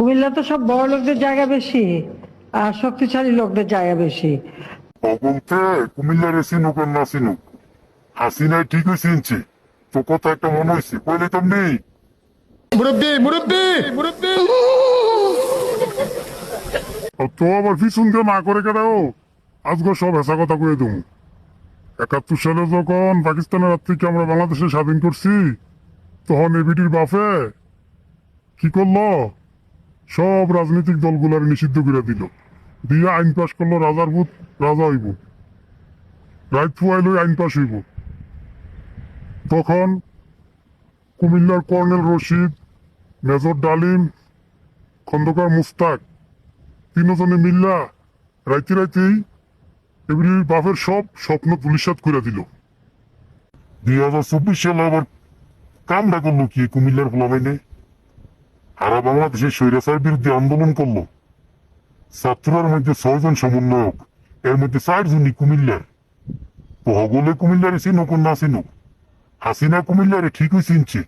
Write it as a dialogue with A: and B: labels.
A: কুমিল্লা তো সব বড় লোকদের জায়গা বেশি আর শক্তিশালী লোকদের জায়গা বেশি।
B: বলতে কুমিল্লার চিনুক আর না চিনুক, হাসিনায় ঠিকই চিনছে। তো কথা একটা মনে হয়েছে, কইলে তো নেই।
C: মুরব্বি মুরব্বি মুরব্বি
B: তো আবার পিছন দিয়ে না করে কেটাও আজকে সব হেসা কথা কয়ে দেবো। 71 সালে যখন পাকিস্তানের হাত থেকে আমরা বাংলাদেশে স্বাধীন করছি, তখন এবিটির বাপে কি করলো, সব রাজনৈতিক দলগুলার নিষিদ্ধ করে দিল, দিয়ে আইন পাশ করলো রাজার ভূত রাজা হইব, রাইত ফুয়াইলই আইন পাশ হইব। তখন কুমিল্লার কর্নেল রশিদ, মেজর ডালিম, খন্দকার মুস্তাক তিনজনে মিল্লা রাইতে রাইতেই এবিটির বাপের সব স্বপ্ন ধূলিসাৎ করে দিল। 2024 সালে আবার কামটা করলো কি কুমিল্লার ফলাবাইনে, সারা বাংলাদেশের স্বৈরাচার বিরুদ্ধে আন্দোলন করলো। ছাত্রর মধ্যে 6 জন সমন্বয়ক, এর মধ্যে 4 জনই কুমিল্লার। তো হগলে কুমিল্লারে চিনুক না চিনুক, হাসিনা কুমিল্লারে ঠিকই চিনছে।